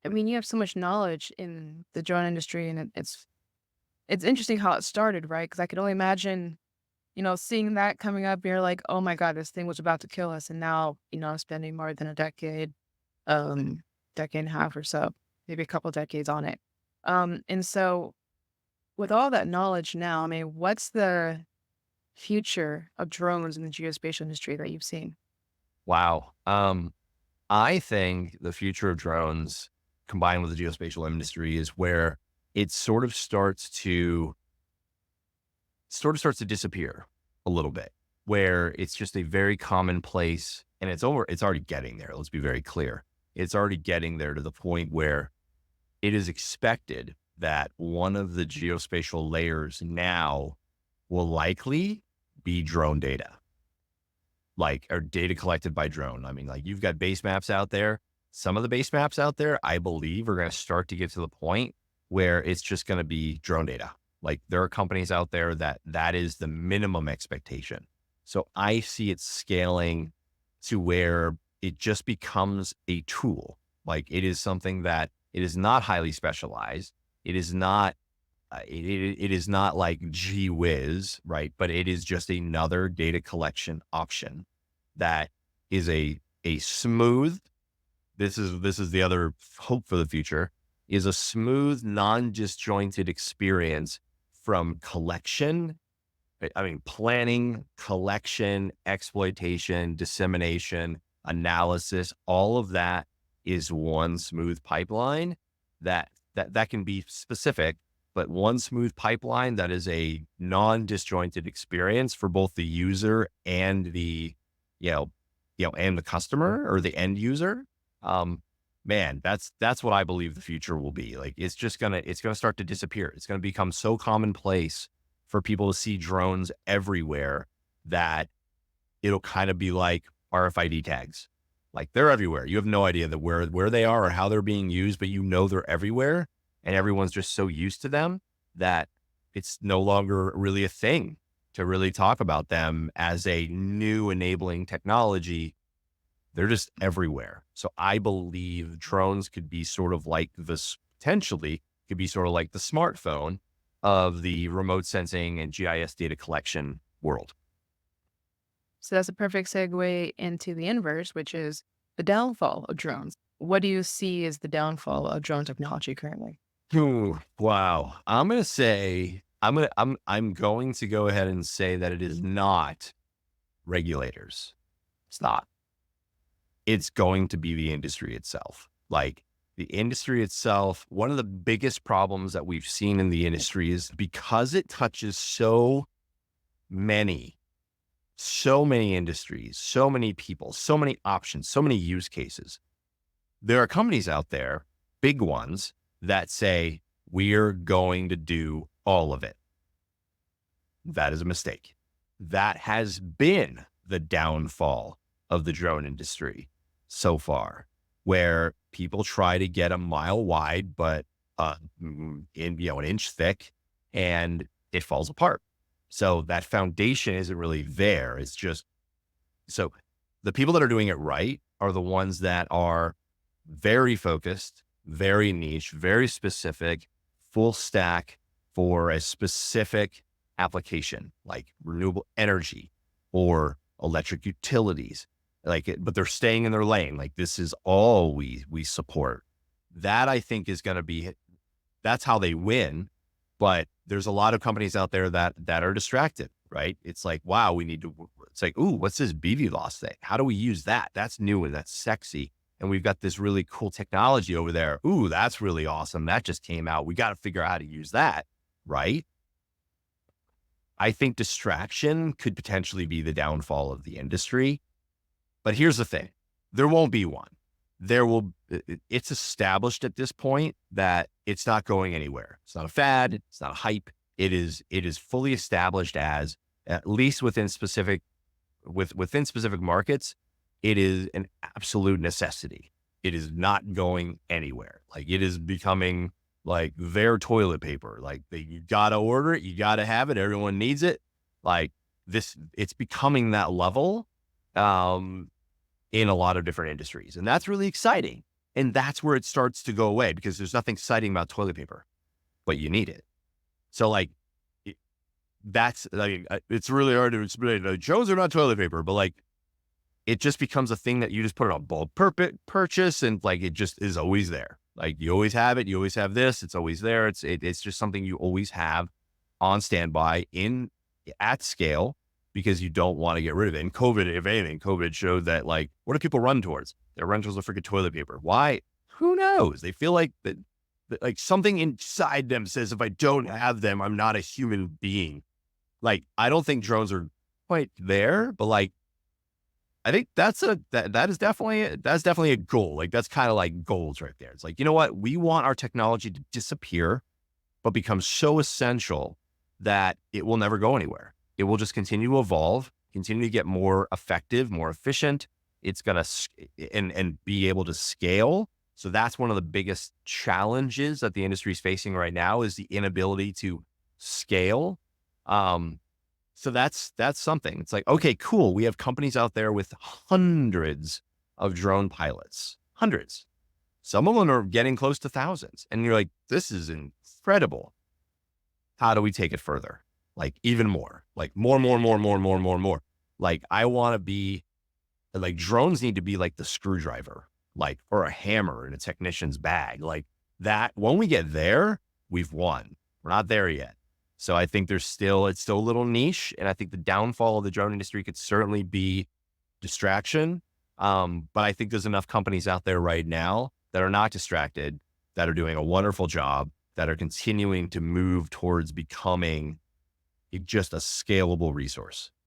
I mean, you have so much knowledge in the drone industry, and it's interesting how it started, right? Because I could only imagine, seeing that coming up, you're like, "Oh my god, this thing was about to kill us," and now, spending more than a decade, decade and a half or so, maybe a couple decades on it. And so with all that knowledge now, I mean, what's the future of drones in the geospatial industry that you've seen? Wow. I think the future of drones combined with the geospatial industry is where it sort of starts to disappear a little bit, where it's just a very commonplace and it's already getting there. Let's be very clear. It's already getting there to the point where it is expected that one of the geospatial layers now will likely be drone data, like, or data collected by drone. I mean, like, you've got base maps out there. Some of the base maps out there, I believe, are going to start to get to the point where it's just going to be drone data. Like, there are companies out there that is the minimum expectation. So I see it scaling to where it just becomes a tool. Like, it is something that it is not highly specialized. It is not it is not like GWiz, right? But it is just another data collection option that is a smooth. This is the other hope for the future, is a smooth, non-disjointed experience from collection. I mean, planning, collection, exploitation, dissemination, analysis. All of that is one smooth pipeline that can be specific, but one smooth pipeline that is a non-disjointed experience for both the user and you know, and the customer or the end user. Um, Man, that's what I believe the future will be. Like, it's gonna start to disappear. It's gonna become so commonplace for people to see drones everywhere that it'll kind of be like RFID tags. Like, they're everywhere. You have no idea that where they are or how they're being used, but they're everywhere, and everyone's just so used to them that it's no longer really a thing to really talk about them as a new enabling technology. They're just everywhere. So I believe drones could be sort of like this, potentially could be sort of like the smartphone of the remote sensing and GIS data collection world. So that's a perfect segue into the inverse, which is the downfall of drones. What do you see as the downfall of drone technology currently? Ooh, wow. I'm going to go ahead and say that it is not regulators. It's not. It's going to be the industry itself. Like, the industry itself, one of the biggest problems that we've seen in the industry is because it touches many, so many industries, so many people, so many options, so many use cases. There are companies out there, big ones, that say, we're going to do all of it. That is a mistake. That has been the downfall of the drone industry so far, where people try to get a mile wide, but an inch thick, and it falls apart. So that foundation isn't really there. It's just so the people that are doing it right are the ones that are very focused, very niche, very specific, full stack for a specific application like renewable energy or electric utilities. But they're staying in their lane. Like, this is all we support. That, I think, is going to be, that's how they win. But there's a lot of companies out there that are distracted, right? It's like, wow, it's like, ooh, what's this BV loss thing? How do we use that? That's new and that's sexy. And we've got this really cool technology over there. Ooh, that's really awesome. That just came out. We got to figure out how to use that, right? I think distraction could potentially be the downfall of the industry. But here's the thing. There won't be one. It's established at this point that it's not going anywhere. It's not a fad. It's not a hype. It is fully established as, at least within specific markets, it is an absolute necessity. It is not going anywhere. Like, it is becoming like their toilet paper. Like, you gotta order it, you gotta have it. Everyone needs it. Like, it's becoming that level. In a lot of different industries. And that's really exciting. And that's where it starts to go away because there's nothing exciting about toilet paper, but you need it. So like, it- that's like, it's really hard to explain. Drones are not toilet paper, but like, it just becomes a thing that you just put on bulk purchase and like it just is always there. Like you always have it, you always have this, it's always there. It's just something you always have on standby in at scale because you don't want to get rid of it. And COVID, if anything, COVID showed that like what do people run towards? They run towards the freaking toilet paper. Why? Who knows? They feel like that like something inside them says if I don't have them, I'm not a human being. Like I don't think drones are quite there, but like I think that's definitely a goal. Like that's kind of like goals right there. It's like, you know what? We want our technology to disappear, but become so essential that it will never go anywhere. It will just continue to evolve, continue to get more effective, more efficient. It's going to and be able to scale. So that's one of the biggest challenges that the industry is facing right now is the inability to scale. Um, so that's something. It's like, okay, cool. We have companies out there with hundreds of drone pilots, hundreds. Some of them are getting close to thousands. And you're like, this is incredible. How do we take it further? Like even more, like more. Like I want to be like drones need to be like the screwdriver, like, or a hammer in a technician's bag. Like that, when we get there, we've won. We're not there yet. So I think it's still a little niche. And I think the downfall of the drone industry could certainly be distraction. But I think there's enough companies out there right now that are not distracted, that are doing a wonderful job, that are continuing to move towards becoming just a scalable resource.